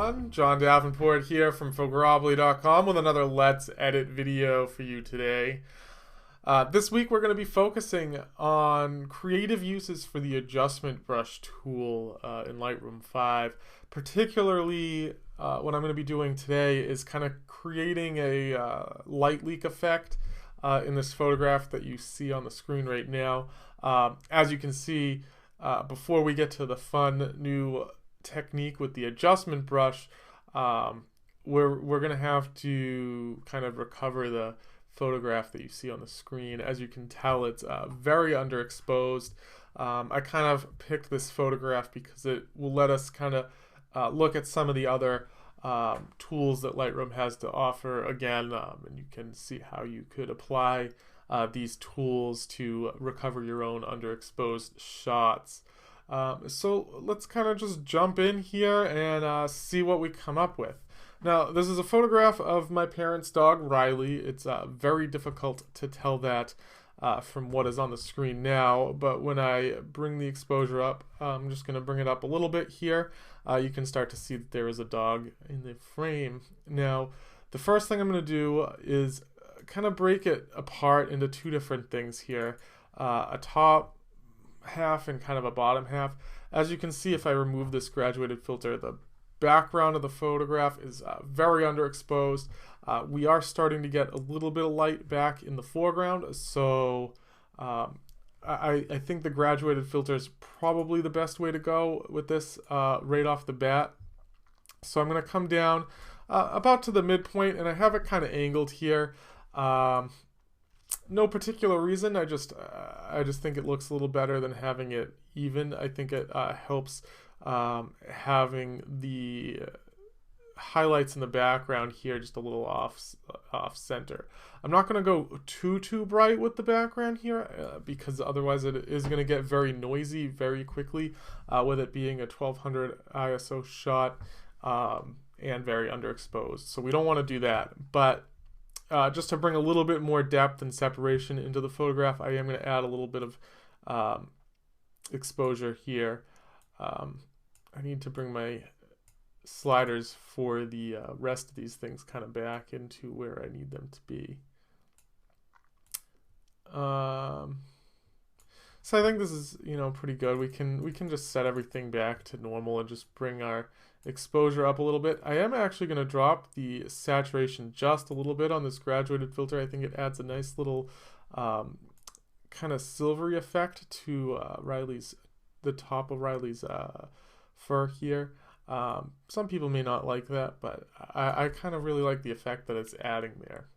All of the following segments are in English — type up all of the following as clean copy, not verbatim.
everyone. John Davenport here from Photogravity.com with another Let's Edit video for you today. This week we're going to be focusing on creative uses for the adjustment brush tool in Lightroom 5. Particularly what I'm going to be doing today is kind of creating a light leak effect in this photograph that you see on the screen right now. As you can see, before we get to the fun new technique with the adjustment brush, we're gonna have to kind of recover the photograph that you see on the screen. As you can tell, it's very underexposed. I kind of picked this photograph because it will let us kind of look at some of the other tools that Lightroom has to offer again, and you can see how you could apply these tools to recover your own underexposed shots. So let's kind of just jump in here and see what we come up with. Now, this is a photograph of my parents' dog, Riley. It's very difficult to tell that from what is on the screen now, but when I bring the exposure up, I'm just going to bring it up a little bit here. You can start to see that there is a dog in the frame. Now, the first thing I'm going to do is kind of break it apart into two different things here. A top half and kind of a bottom half. As you can see, if I remove this graduated filter, the background of the photograph is very underexposed. We are starting to get a little bit of light back in the foreground, so I think the graduated filter is probably the best way to go with this right off the bat. So I'm going to come down about to the midpoint, and I have it kind of angled here. No particular reason. I just think it looks a little better than having it even. I think it helps having the highlights in the background here just a little off center. I'm not going to go too bright with the background here because otherwise it is going to get very noisy very quickly with it being a 1200 ISO shot and very underexposed. So we don't want to do that. But just to bring a little bit more depth and separation into the photograph, I am going to add a little bit of exposure here. I need to bring my sliders for the rest of these things kind of back into where I need them to be. So I think this is, pretty good. We can just set everything back to normal and just bring our exposure up a little bit. I am actually going to drop the saturation just a little bit on this graduated filter. I think it adds a nice little kind of silvery effect to the top of Riley's fur here. Some people may not like that, but I kind of really like the effect that it's adding there.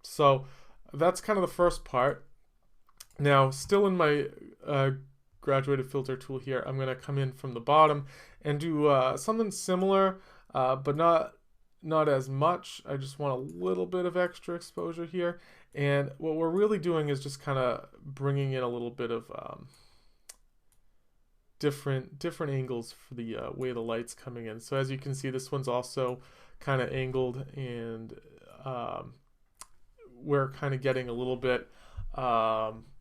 So that's kind of the first part. Now, still in my graduated filter tool here, I'm going to come in from the bottom and do something similar, but not as much. I just want a little bit of extra exposure here. And what we're really doing is just kind of bringing in a little bit of different angles for the way the light's coming in. So as you can see, this one's also kind of angled, and we're kind of getting a little bit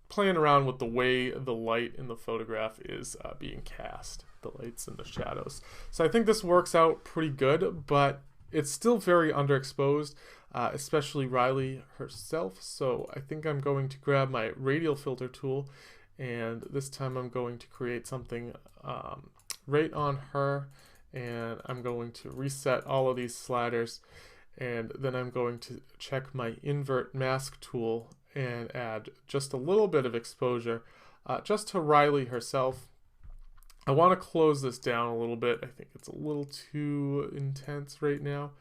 playing around with the way the light in the photograph is being cast, the lights and the shadows. So I think this works out pretty good, but it's still very underexposed, especially Riley herself. So I think I'm going to grab my Radial Filter tool, and this time I'm going to create something right on her, and I'm going to reset all of these sliders, and then I'm going to check my invert mask tool and add just a little bit of exposure just to Riley herself. I want to close this down a little bit. I think it's a little too intense right now.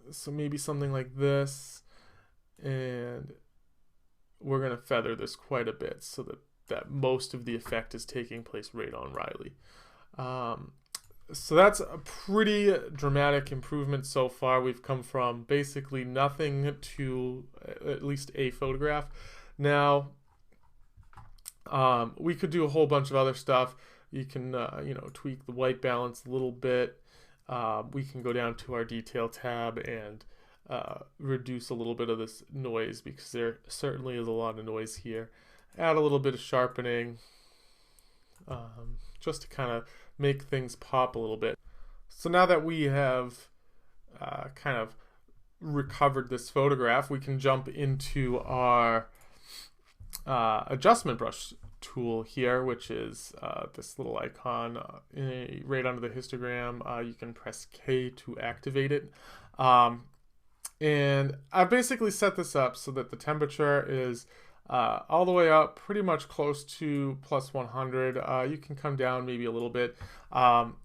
So maybe something like this, and we're going to feather this quite a bit so that most of the effect is taking place right on Riley. So that's a pretty dramatic improvement so far. We've come from basically nothing to at least a photograph. Now, we could do a whole bunch of other stuff. You can, tweak the white balance a little bit. We can go down to our detail tab and reduce a little bit of this noise, because there certainly is a lot of noise here. Add a little bit of sharpening, just to kind of make things pop a little bit. So now that we have kind of recovered this photograph, we can jump into our adjustment brush tool here, which is this little icon right under the histogram. You can press K to activate it. And I basically set this up so that the temperature is all the way up, pretty much close to plus 100. You can come down maybe a little bit.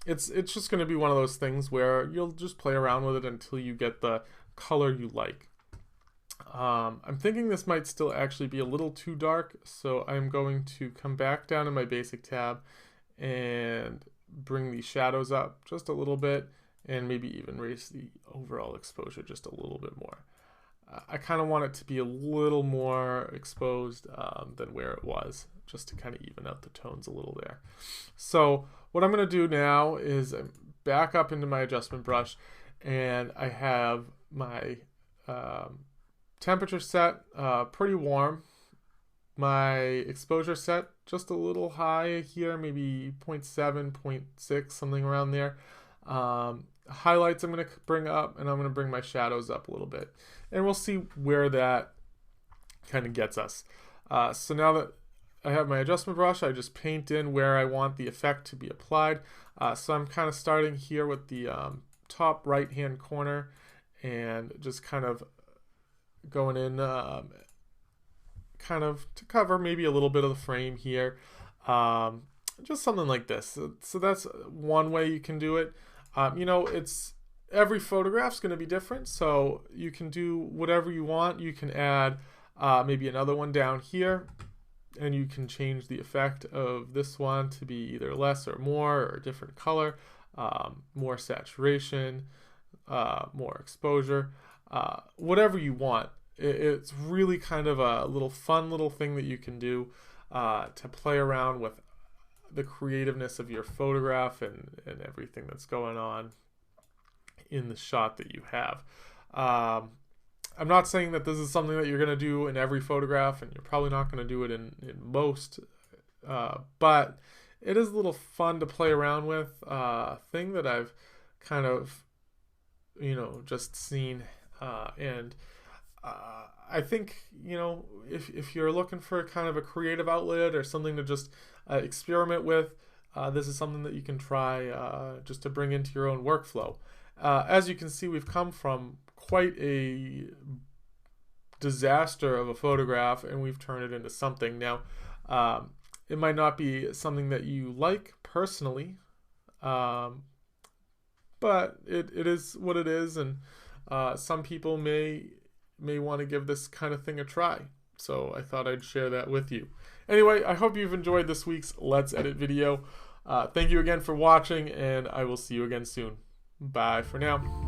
It's just going to be one of those things where you'll just play around with it until you get the color you like. I'm thinking this might still actually be a little too dark, so I'm going to come back down to my basic tab and bring the shadows up just a little bit, and maybe even raise the overall exposure just a little bit more. I kind of want it to be a little more exposed than where it was, just to kind of even out the tones a little there. So what I'm going to do now is back up into my adjustment brush, and I have my temperature set pretty warm, my exposure set just a little high here, maybe 0.7, 0.6, something around there. Highlights I'm going to bring up, and I'm going to bring my shadows up a little bit, and we'll see where that kind of gets us. So now that I have my adjustment brush, I just paint in where I want the effect to be applied. So I'm kind of starting here with the top right hand corner and just kind of going in kind of to cover maybe a little bit of the frame here, just something like this. So that's one way you can do it. You know, every photograph's going to be different, so you can do whatever you want. You can add maybe another one down here, and you can change the effect of this one to be either less or more, or a different color, more saturation, more exposure, whatever you want. It's really kind of a little fun little thing that you can do to play around with the creativeness of your photograph and everything that's going on in the shot that you have. I'm not saying that this is something that you're going to do in every photograph, and you're probably not going to do it in most, but it is a little fun to play around with, thing that I've kind of, you know, just seen, and I think, you know, if you're looking for kind of a creative outlet or something to just experiment with, this is something that you can try just to bring into your own workflow. As you can see, we've come from quite a disaster of a photograph, and we've turned it into something. Now, it might not be something that you like personally, but it is what it is, and some people may want to give this kind of thing a try. So I thought I'd share that with you. Anyway, I hope you've enjoyed this week's Let's Edit video. Thank you again for watching, and I will see you again soon. Bye for now.